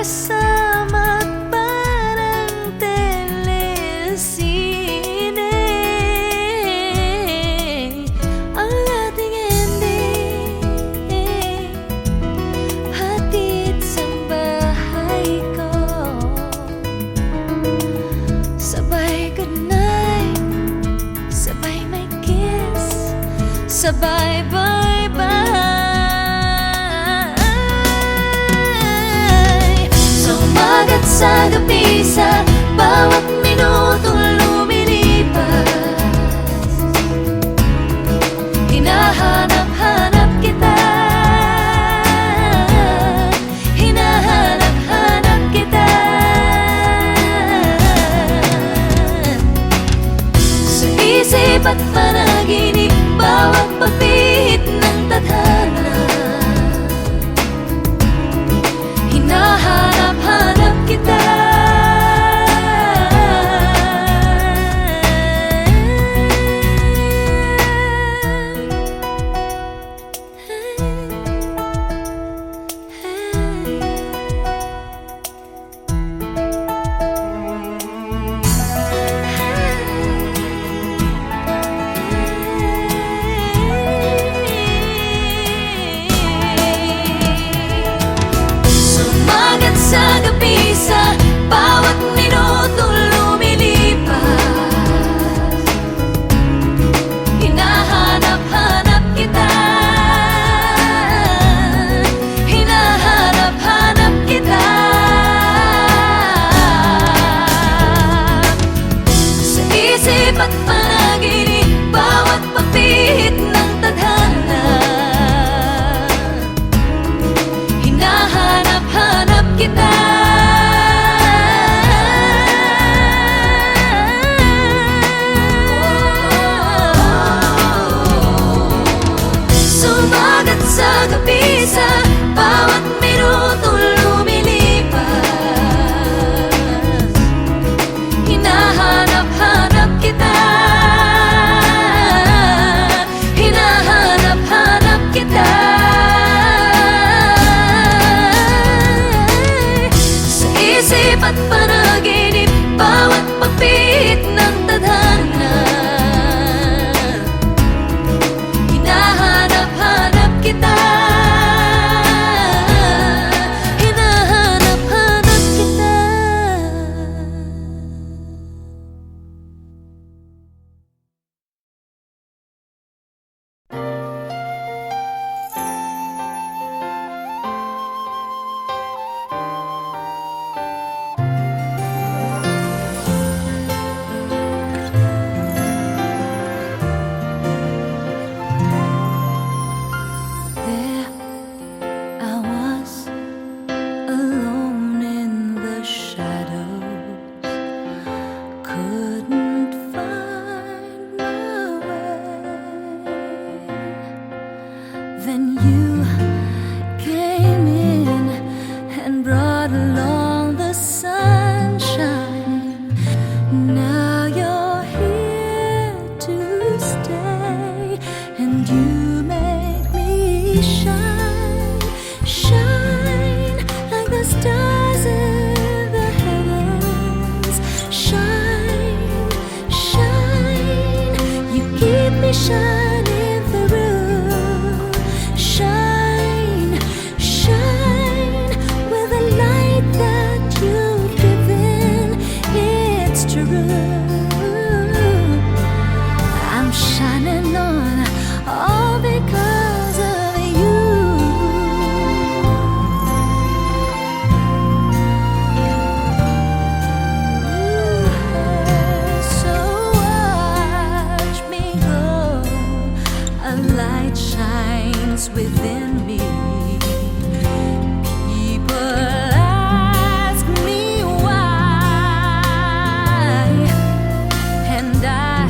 kasama parang telesine. Ang ating ending, hatid sa bahay ko. Sabay goodnight, sabay may kiss, sabay bye-bye. Sa umaga't sa gabi, sa bawat minutong lumilipas, hinahanap-hanap kita, hinahanap-hanap kita. Sa isip at panaginip, bawat pagpihit ng tadhana, hinahanap-hanap kita. Sumagat sa gabi, sa bawat minutong lumilipas, hinahanap-hanap kita, hinahanap-hanap kita. Sa isip at panaginip, bawat pagpihit ng tadhana, hinahanap-hanap kita. Sumagat sa gabi, sa bawat minutong lumilipas, hinahanap-hanap kita, hinahanap-hanap kita. Sa isip at panaginip, bawat pagpihit ng tadhana, hinahanap-hanap kita, hinahanap-hanap kita. There I was, alone in the shadows, couldn't find my way. Then you came in and brought along the sunshine. Now you're here to stay, and you make me shine, shine like the stars in the heavens. Shine, shine, you keep me shining through. Shine, shine with the light that you've given. It's true, I'm shining on all because of you. So watch me go, a light shines within me. People ask me why, and I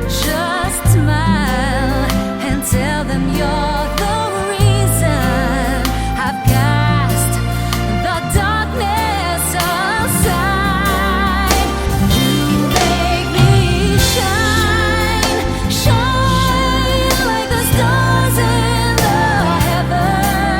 just smile and tell them you're the reason. I've cast the darkness aside. You make me shine, shine like the stars in the heavens.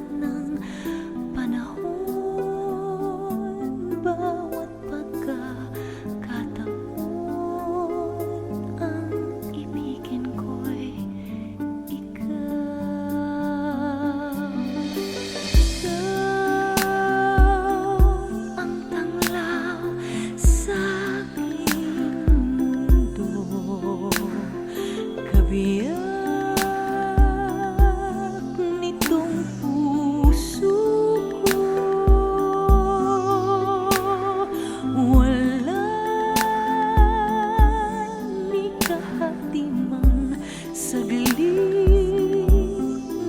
ng panahon, bawat pagkakataon, ang ibigin ko'y ikaw. Ikaw ang tanglaw sa aking mundo, kabiyak nitong puso ko. Walang ikahatimang saglit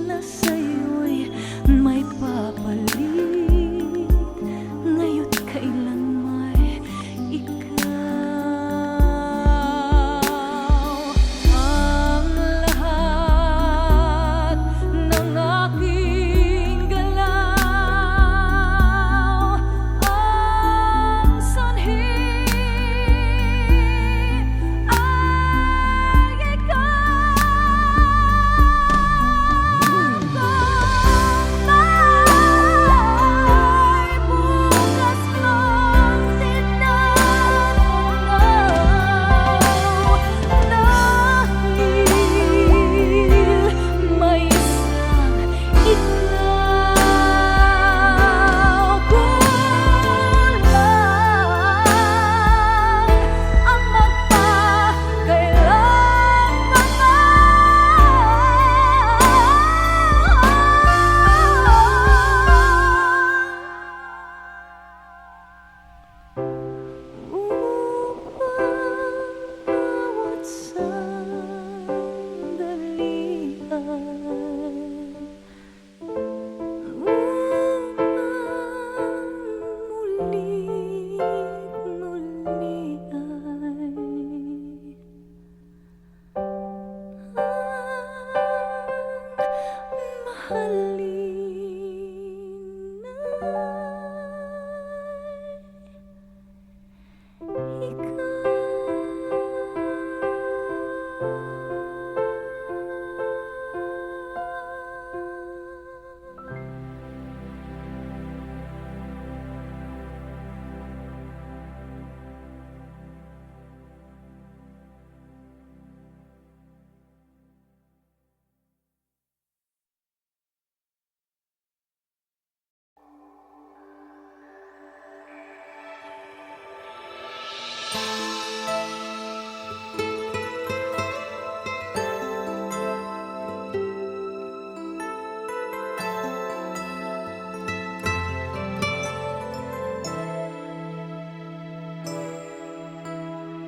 na sa'yo'y may papalit, ngayo't kailan may ikaw. Ang lahat ng aking galaw, ang sanhi ay ikaw. May bukas lang tinatanaw, dahil may isang ikaw. Kulang ang bawat sandali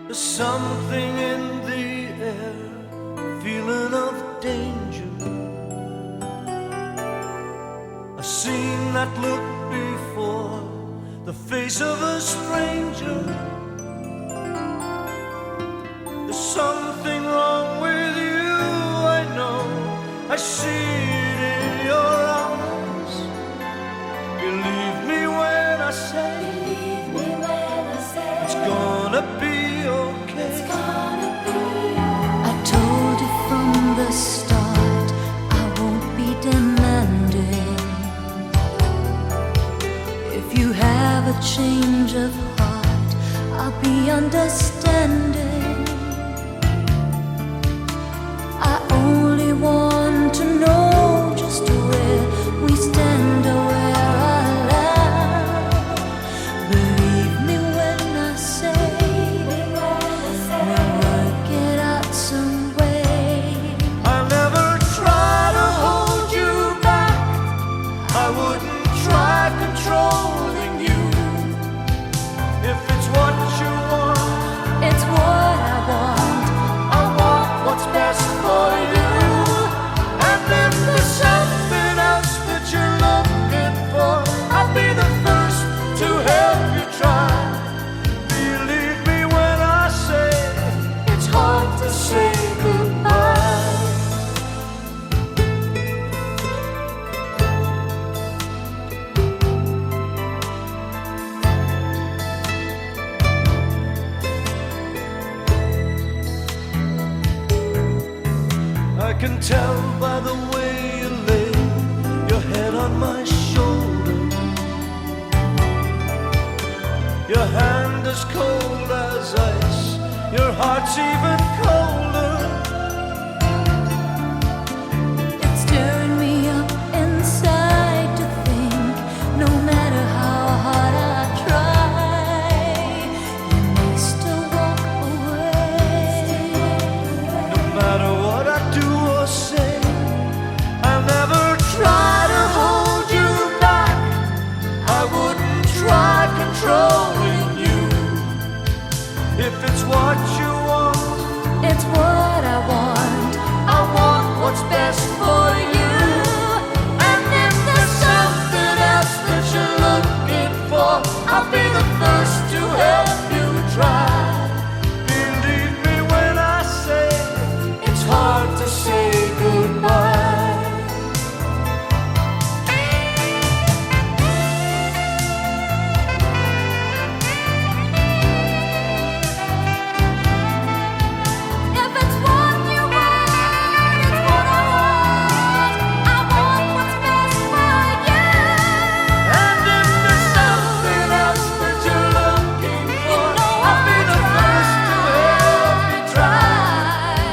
There's something in the air, feeling of danger. I've seen that look before, the face of a stranger. There's something wrong with you, I know. I see it in your eyes. Believe me when I say it's gonna be okay. I told you from the start I won't be demanding. If you have a change of heart, I'll be understanding. I only want to know just where we stand or where I land. Believe me when I say we'll work it out some way. I'll never try to hold you back. I wouldn't try controlling you. If it's what you want, It's what I want. I want what's best for you. And if there's something else that you're looking for, I'll be the first to help you try. Believe me when I say it's hard to say goodbye. I can tell by the way you lay your head on my shoulder. Your hand as cold as ice, your heart's even colder. It's turned me up inside to think, no matter how hard I try, you may still walk away. No matter what I do or say, I'll never try to hold you back. I wouldn't try controlling you. If it's what you want, It's what I want. I want what's best for you. And if there's something else that you're looking for, I'll be the first to help you try. Believe me when I say it's hard to say goodbye. If it's what you want, it's what I want. I want what's best for you. And if there's something else that you're looking for, I'll be the first to help you try.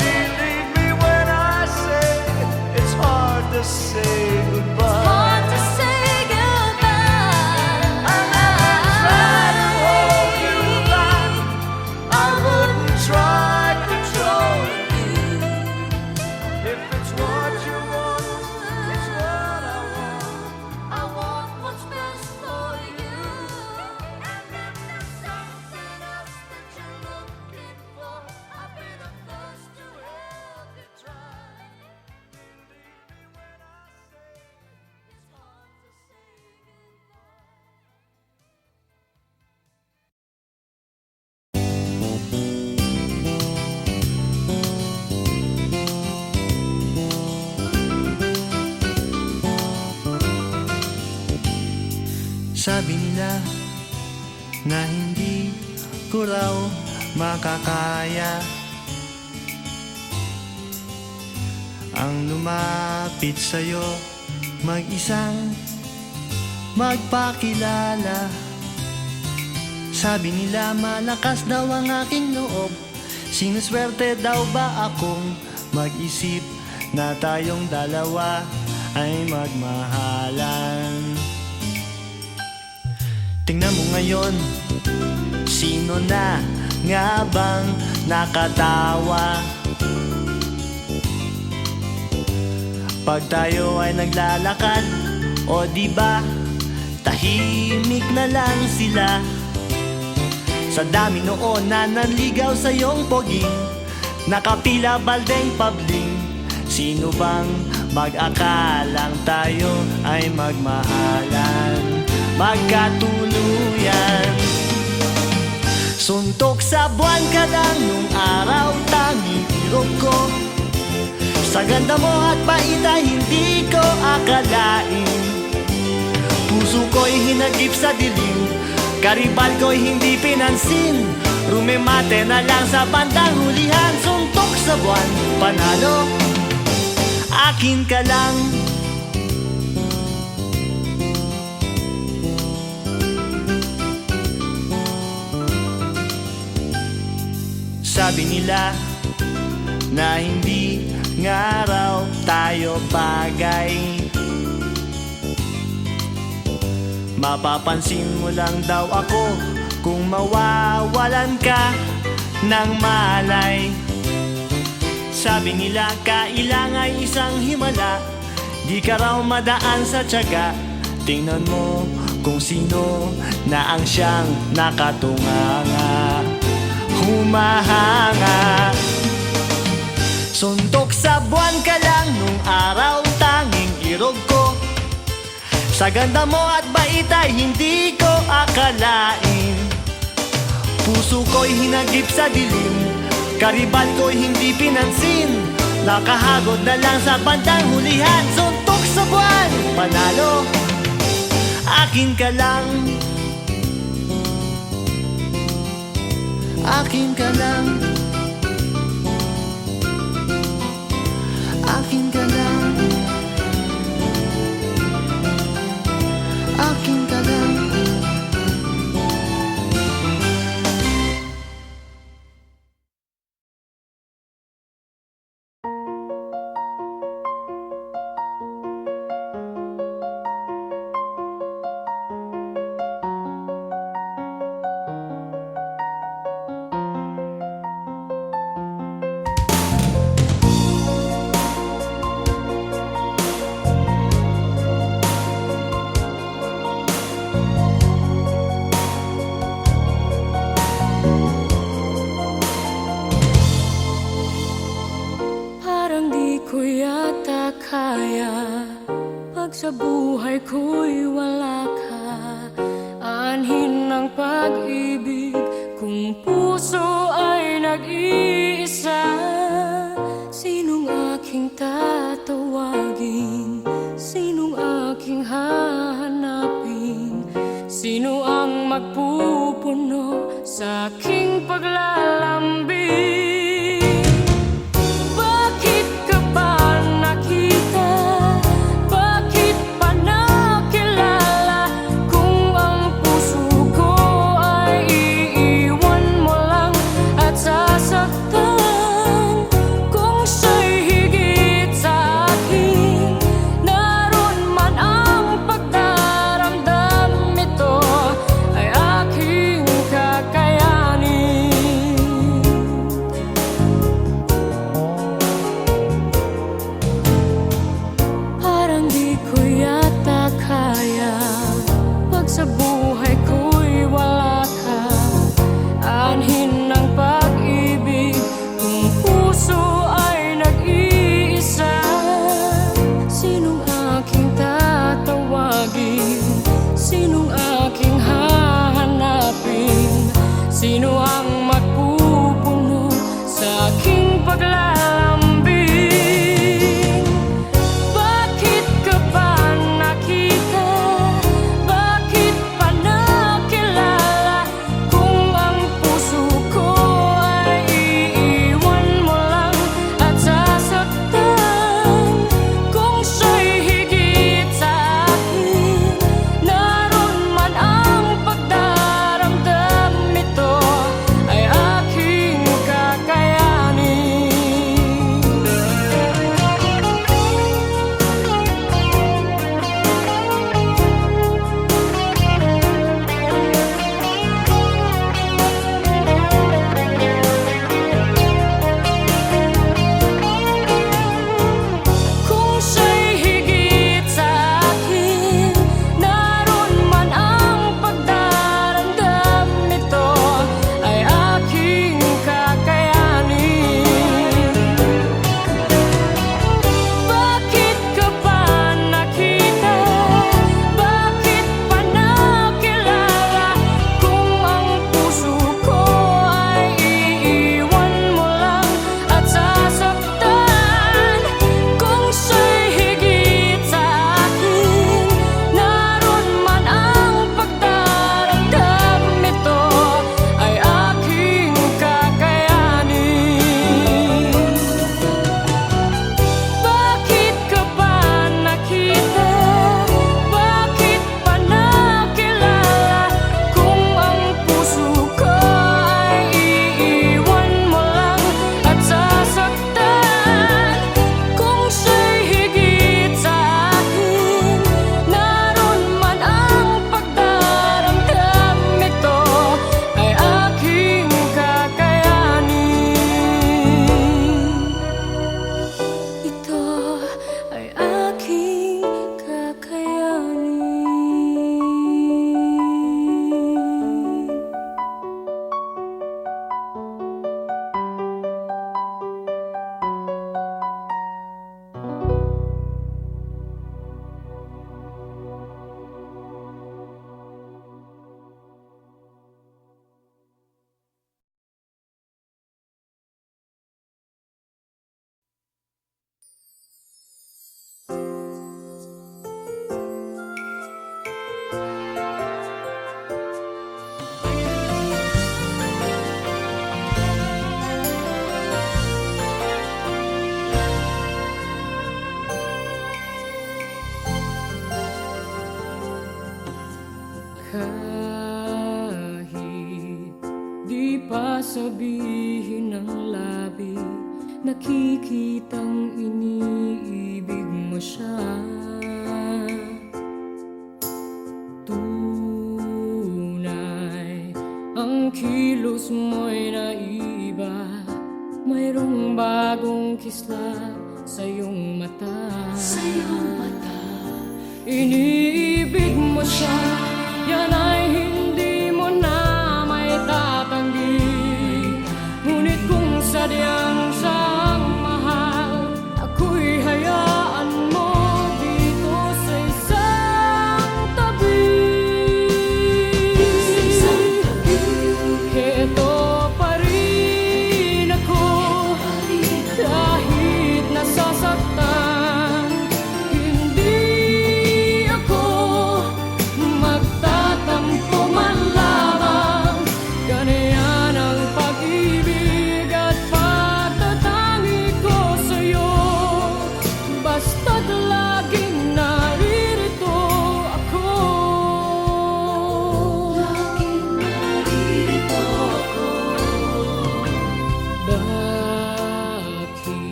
Believe me when I say it's hard to say goodbye. Hard to say goodbye. I never try to hold you back. I wouldn't try controlling you. If it's what you want, it's what I want. I want what's best for you. And if there's something else that you're looking for, I'll be the first to help you try. Believe me when I say it's hard to say goodbye. Sabi nila na hindi ko raw makakaya ang lumapit sa'yo, mag-isang magpakilala. Sabi nila malakas daw ang aking loob, sinuswerte daw ba akong mag-isip na tayong dalawa ay magmahalan. Tingnan mo ngayon, sino na nga bang nakatawa? Pag tayo ay naglalakad, o di ba tahimik na lang sila. Sa dami noon na nanligaw sa iyong poging, nakapila baldeng pabling. Sino bang mag-akalang tayo ay magmahalan, magkatuluyan? Suntok sa buwan ka lang nung araw, tanging irog ko. Sa ganda mo at bait ay hindi ko akalain. Puso ko'y hinagip sa dilim, karibal ko'y hindi pinansin. Rumemate na lang sa bandang hulihan. Suntok sa buwan, panalo, akin ka lang. Sabi nila na hindi nga raw tayo bagay, mapapansin mo lang daw ako kung mawawalan ka ng malay. Sabi nila kailangan ay isang himala, di ka raw madaan sa tiyaga. Tingnan mo kung sino na ang siyang nakatunganga, humahanga. Suntok sa buwan ka lang nung araw, tanging irog ko. Sa ganda mo at bait ay hindi ko akalain. Puso ko'y hinagip sa dilim, karibal ko'y hindi pinansin. Nakahagod na lang sa bandang hulihan. Suntok sa buwan, panalo, akin ka lang. Akin ka lang. Akin ka lang. buhay ko'y wala ka. Anhin ng pag-ibig kung puso ay nag-iisa. Sinong aking tatawagin? Sinong aking hahanapin? Sino ang magpupuno sa aking paglalambing? Bakit ka ba nakita? Bakit pa nakilala? Kung ang puso ko ay iiwan mo lang at sasaktan. Kung siya'y higit sa akin, naroon man ang pagdaramdam. Ito ay aking kakayanin. Parang di ko yata kaya pag sa buhay ko'y wala ka. Anhin ng pag-ibig kung puso ay nag-iisa. Sinong aking tatawagin? Sinong aking hahanapin? Sino ang magpupuno sa aking paglalambing? Bakit ka ba nakita? Bakit pa nakilala? Kung ang puso ko ay iiwan mo lang at sasaktan. Kung siya'y higit sa akin, naroon man ang pagdaramdam. Ito ay aking kakayanin. Kung siya'y higit sa akin, naroon man ang pagdaramdam. Ito ay aking kakayanin. Bakit ka ba nakita? Bakit pa nakilala? Kung ang puso ko ay iiwan mo lang at sasaktan. Kung siya'y higit sa akin, naroon man ang pagdaramdam. Ito ay aking kakayanin. Bakit ka ba nakita? Bakit pa nakilala? Kung ang puso ko ay iiwan mo lang at sasaktan. Kung siya'y higit sa akin, naroon man ang pagdaramdam. Ito ay aking kakayanin. Ito ay aking kakayanin. Kahit di pa sabihin ng labi, nakikitang iniibig mo siya. Tunay, ang kilos mo'y naiba. Mayroong bagong kislap sa iyong mata. Iniibig mo siya, yan ay hindi mo na may tatanggi. Ngunit kung sadyang siyang mahal, ako'y hayaan mo dito sa isang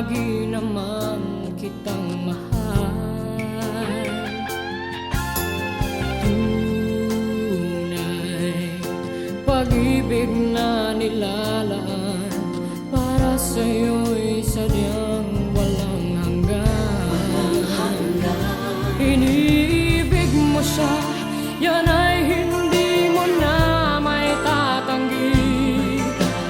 lagi naman kitang mahal. Tunay, pag-ibig na nilalaan para sa'yo'y sadyang walang hanggan. Iniibig mo siya, yan ay hindi mo na may tatanggi.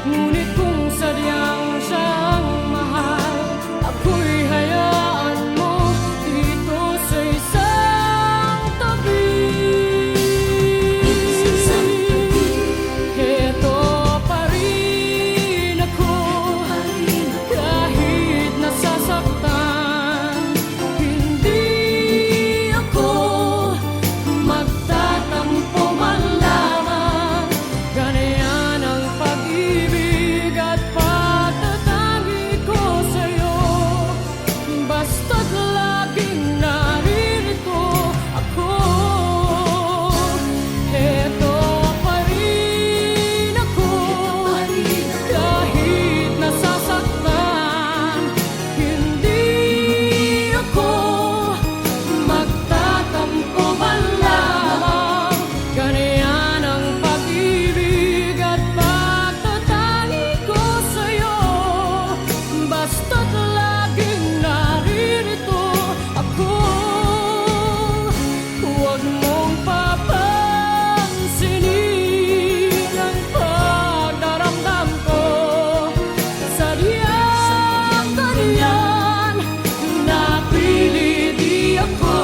Ngunit kung sadyang siyang mahal, ako'y hayaan mo dito sa isang tabi. Heto pa rin ako, kahit nasasaktan. Hindi ako magtatampo man lamang. Ganyan ang pag-ibig at pagtatangi ko sa'yo. Basta't laging naririto ako. Heto pa rin ako, kahit nasasaktan. Hindi ako magtatampo man lamang. Ganyan ang pag-ibig at pagtatangi ko sa'yo. Basta't laging naririto ako. Huwag mong papansinin ang pagdaramdam ko. Sadyang ganyan, napili di ako.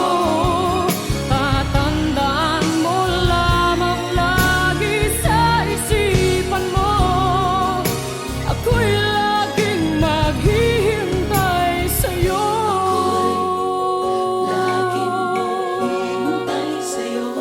Tatandaan mo lamang lagi sa isipan mo, ako'y laging maghihintay sa'yo. Laging maghihintay sa'yo.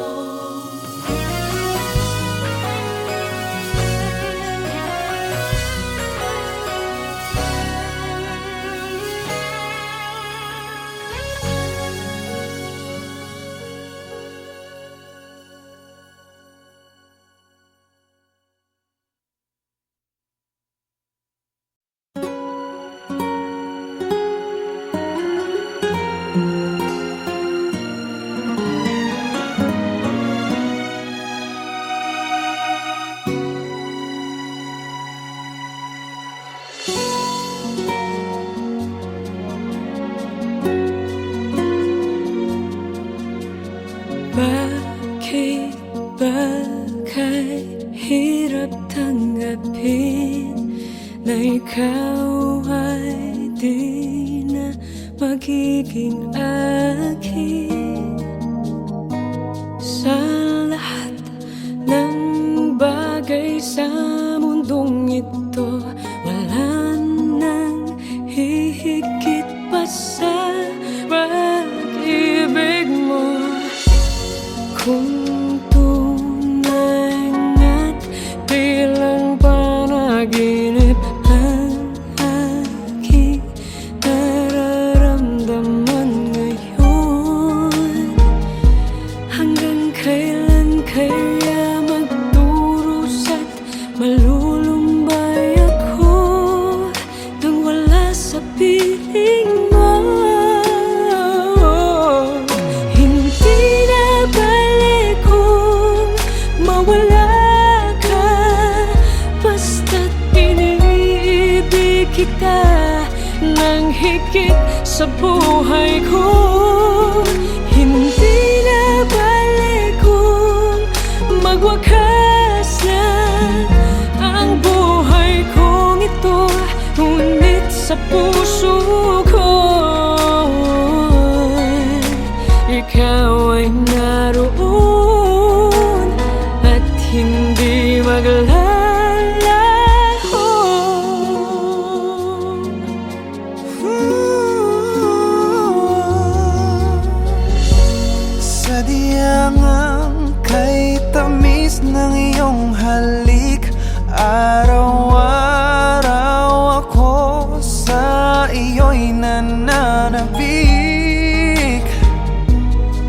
Bakit ba kahirap tanggapin na ikaw ay di na magiging akin? Sa lahat ng bagay sa mundong ito, wala nang hihigit pa sa pag-ibig mo. Kung tunay nga't di lang panaginip ang aking nararamdaman ngayon, hanggang kailan kaya magdurusa't malulumbay ako nang wala sa piling mo? Hindi na balik kung mawala ka, basta't iniibig kita ng higit sa buhay ko. Hindi na balik kung magwakas na ang buhay kong ito, ngunit sa puso ko ikaw ay naroon at hindi maglalaho. Sadyang ang kay tamis ng iyong halik, araw-araw ako sa iyo'y nananabik.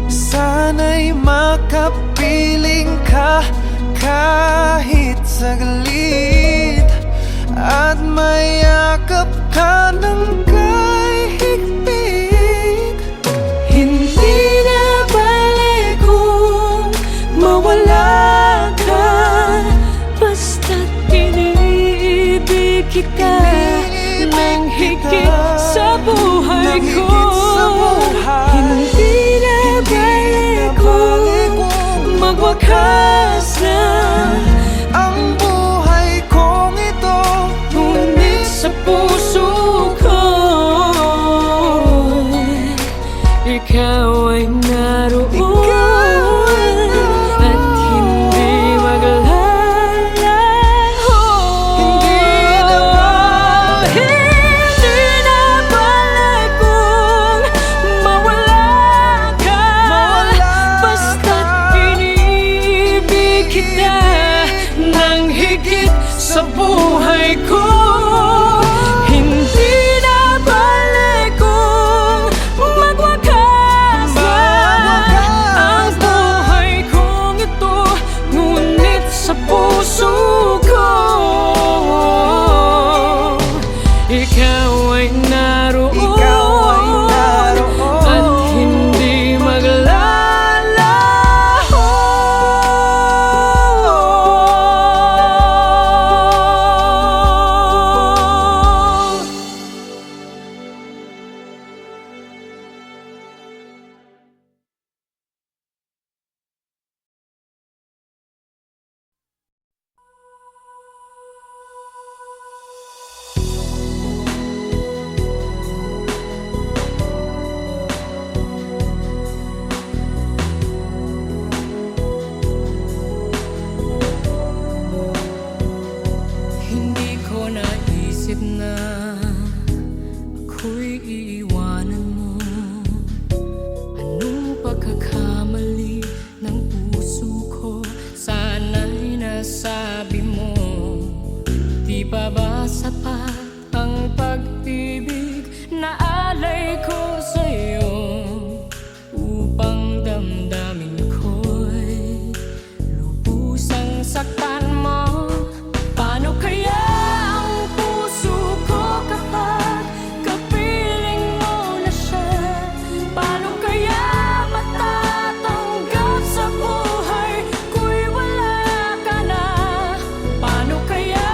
Sana'y makapiling ka kahit saglit, at mayakap ka ng wakas na Ang buhay kong ito, ngunit sa puso ko ikaw ay naroon at hindi maglalaho. Hindi na balik kung mawala ka, basta't iniibig kita ng higit sa buhay ko. Hindi na balik kung magwakas na ang buhay kong ito, ngunit sa puso ko ikaw ay naroon at hindi maglalaho. Hindi ko naisip na ako'y iiwanan mo. Anong pagkakamali ng puso ko? Sana'y nasabi mo. Di pa ba sapat ang pag-ibig na alay ko sa'yo upang damdamin ko'y lubusang saktan mo? Paano kaya ang puso ko kapag kapiling mo na siya? Paano kaya matatanggap sa buhay ko'y wala ka na? Paano kaya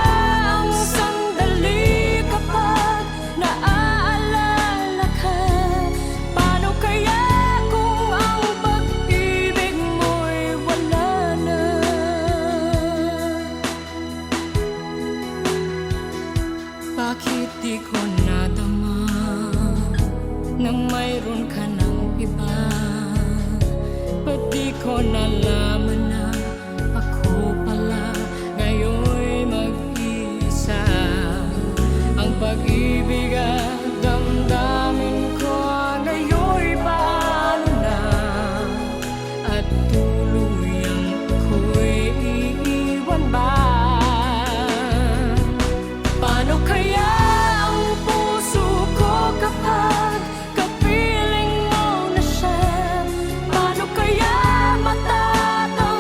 ang sandali kapag naaalala ka? Paano kaya kung ang pag-ibig mo'y wala na? Bakit di ko nadama nang mayroon ka ng iba? Ba't di ko nalaman na ako pala ngayon'y mag-iisa? Ang pag-ibig at damdamin ko ngayon'y paano na? At tuluyang ako'y iiwan ba? Paano kaya ang puso ko kapag kapiling mo na siya? Paano kaya matatanggap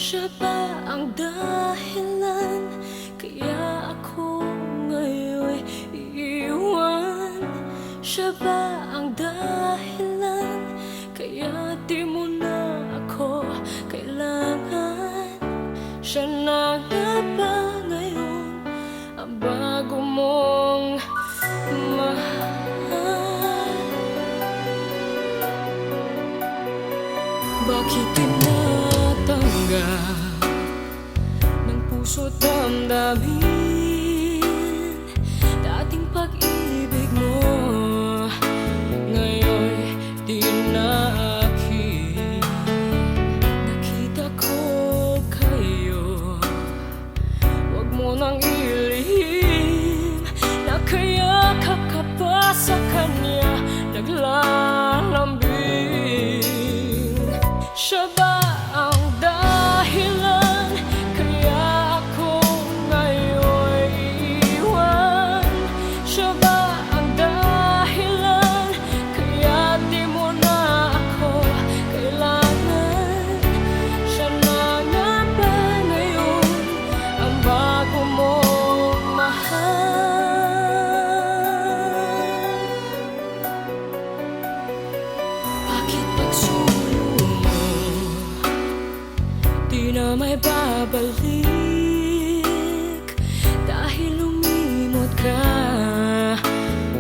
Siya ba ang dahilan kaya ako ngayon iiwan? Siya ba ang dahilan kaya di mo na ako kailangan? Siya na nga ba ngayon ang bago mong mahal? Bakit tinatanggap ng puso't damdamin dating pag-ibig mo? Ngayon di na akin. Nakita ko kayo, wag mo nang ilihim. Nakayakap ka pa sa kanya, naglalambing. Siya ba ang dahilan kaya ako ngayon iiwan? Siya ba ang dahilan kaya di mo na ako kailangan? Siya na nga ba ngayon ang bago mong mahal? Bakit pagsulo mo di na may babalik? Dahil lumimot ka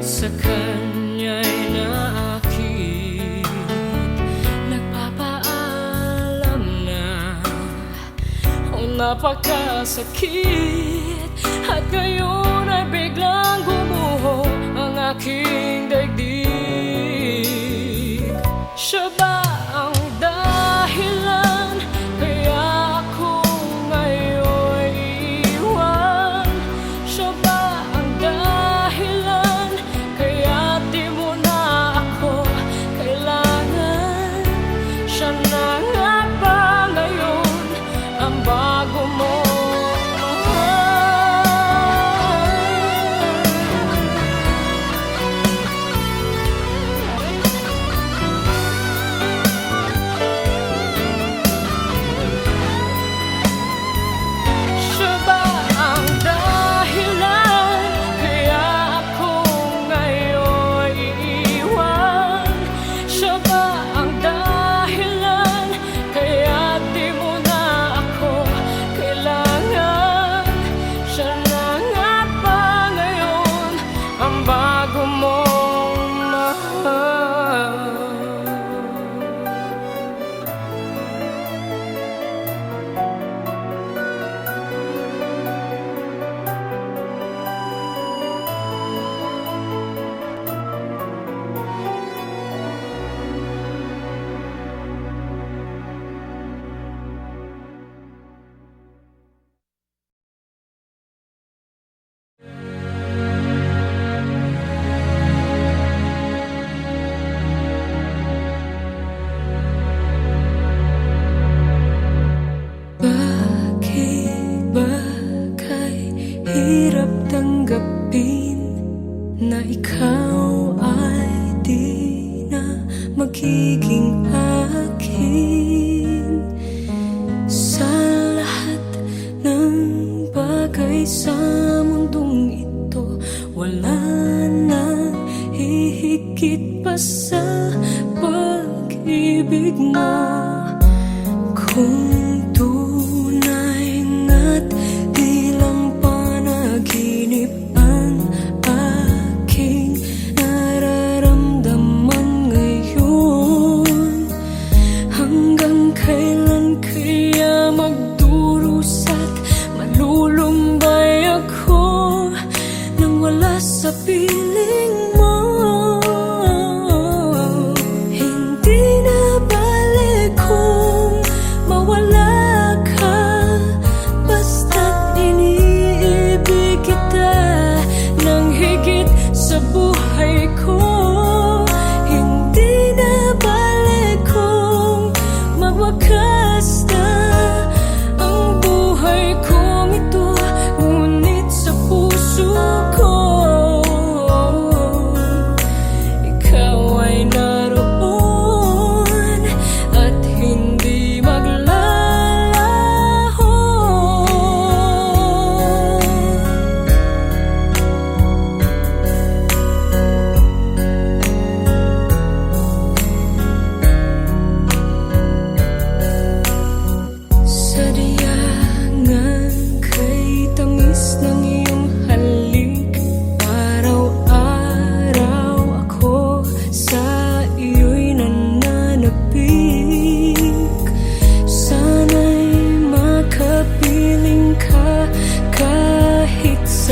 sa kanya'y naakit. Nagpapaalam na napakasakit, at ngayon ay biglang gumuho ang aking daigdig. Siya ba ang dahilan kaya ako ngayon iiwan? Siya ba ang dahilan kaya di mo na ako kailangan? Siya na nga ba ngayon ang bago mo? Siya ba ang dahilan kaya ako ngayon iiwan? Siya ba ang dahilan kaya di mo na ako kailangan? Siya na nga ba ngayon ang bago mong mahal? Bakit ba kay hirap tanggapin na ikaw ay di na magiging akin? Sa lahat ng bagay sa mundong ito, wala nang hihigit pa sa pag-ibig mo. Kung tunay nga't di lang panaginip ang aking nararamdaman ngayon, hanggang kailan kaya magdurusa't malulumbay ako nang wala sa piling mo? Hindi na balik kung mawala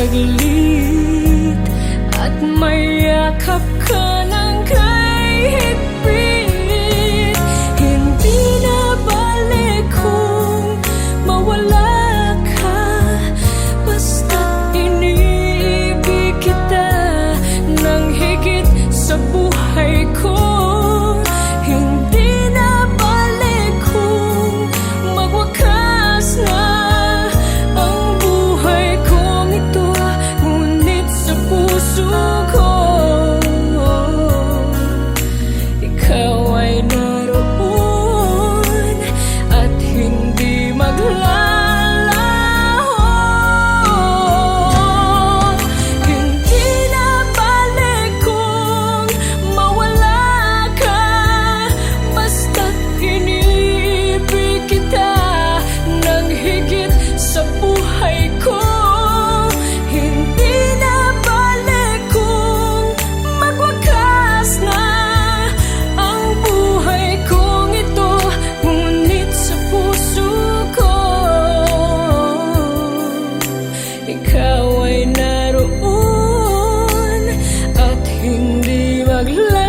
saglit at mayakap ka ng kay higpit. Hindi na balik kung mawala ka, basta't iniibig kita ng higit sa buhay ko. Hindi na balik kung magwakas na ang buhay kong ito, ngunit sa puso ko ikaw ay naroon at hindi maglalaho. Hindi na balik kung mawala ka, basta't iniibig kita ng higit sa buhay ko. Hindi na balik kung magwakas na ang buhay kong ito, ngunit sa puso ko ikaw ay naroon at hindi maglalaho.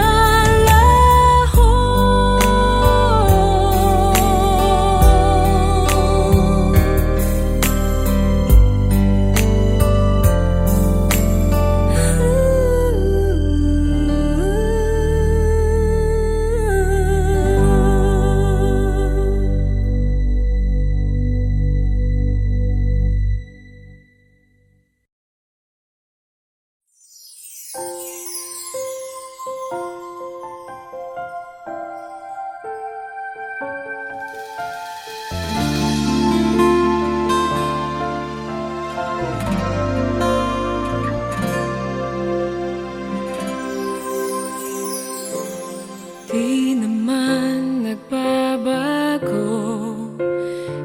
Di naman nagbabago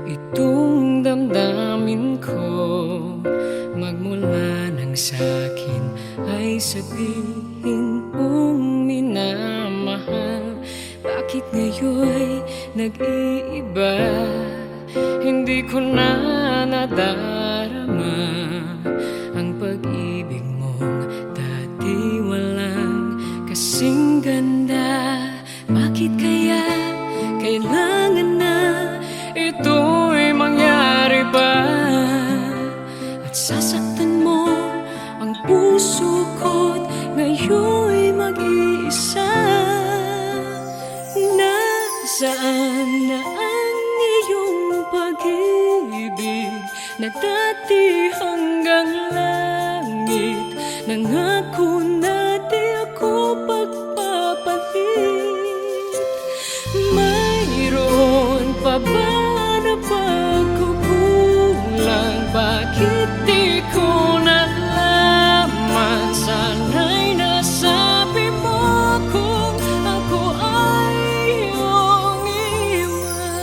itong damdamin ko, magmula nang sa'kin ay sabihin mong minamahal. Bakit ngayon'y nag-iiba? Hindi ko na nadarama ang pag-ibig mong dati walang kasing ganda. Bakit kaya kailangan na ito'y mangyari pa? At sasaktan mo ang puso ko't ngayon'y mag-iisa. Nasaan na ang iyong pag-ibig na dati hanggang langit? Nangako na di ako pagpapalit. Mayroon pa ba na pagkukulang? Bakit di ko nalaman? Sana'y nasabi mo kung ako ay iyong iwan.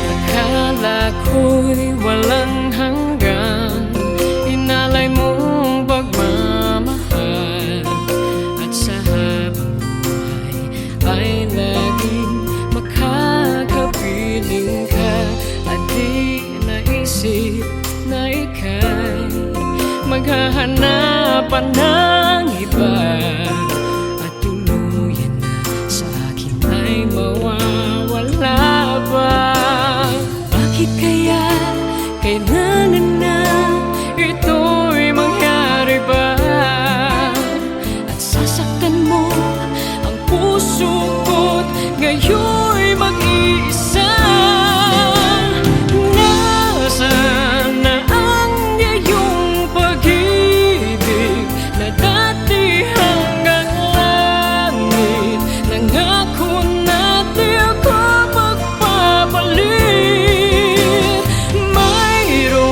Akala ko'y walang hanggan, inalay mong pagmamahal, at sa habang buhay ay laging makakapiling ka. At di naisip na ika'y maghahanapan ng iba, at tuluyan na sa akin ay mawawala ba? Bakit kaya kailangan na ito'y mangyari ba? At sasaktan mo ang puso ko't ngayon'y mag-iisa. Nasaan na ang iyong pag-ibig na dati hanggang langit? Nangako na di ako magpapalit. Mayroon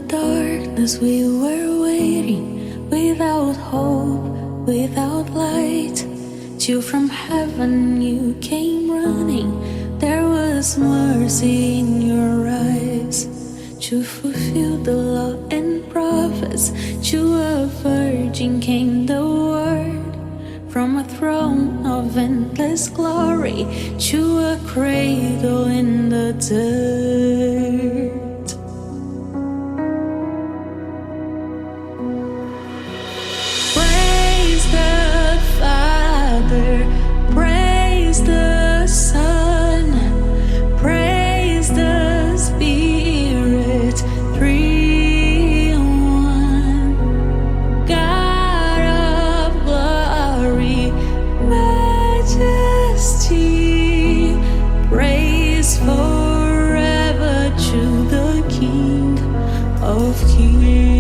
darkness we were waiting, without hope, without light. Till from heaven you came running. There was mercy in your eyes to fulfill the law and prophets. To a virgin came the word, from a throne of endless glory to a cradle in the dirt. Praise the Father, praise the Son, praise the Spirit, three in one. God of glory, majesty, praise forever to the King of Kings.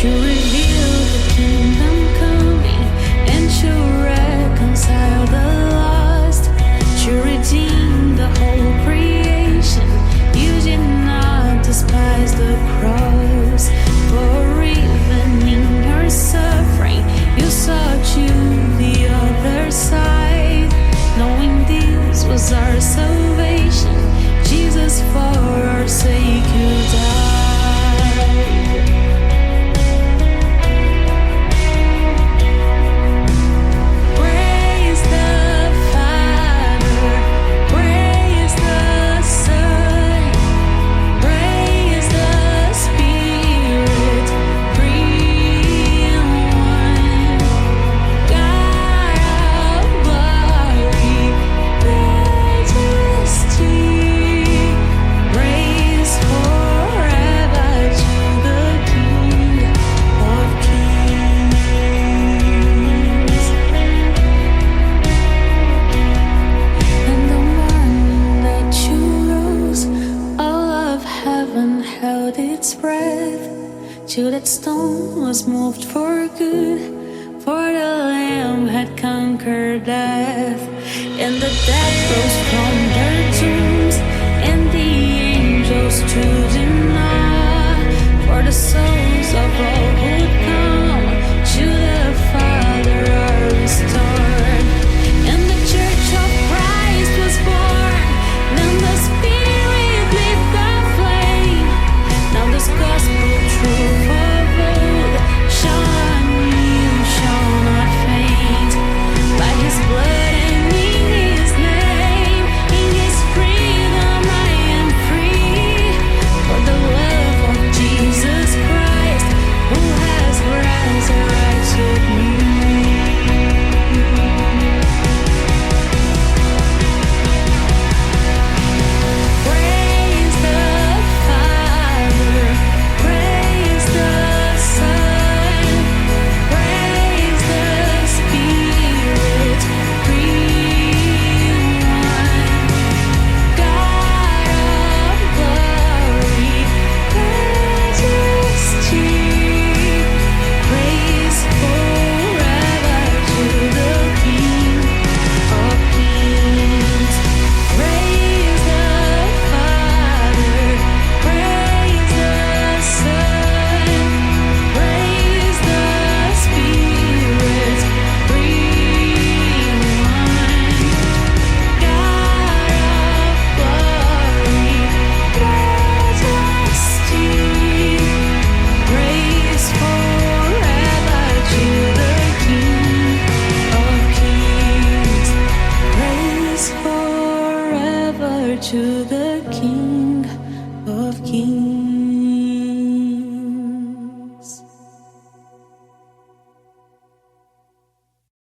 To reveal the kingdom coming and to reconcile the lost, to redeem the whole creation. You did not despise the cross, for even in your suffering you saw to the other side, knowing this was our salvation. Jesus, for our sake you died. Praise the Father, praise the Son, praise the Spirit, three in one. God of glory, majesty, praise forever to the King of Kings. In the morning that you rose, all of heaven held its breath, till that stone was moved for good, for the Lamb had conquered death. And the dead rose from their tombs, and the angels stood in awe, for the souls of all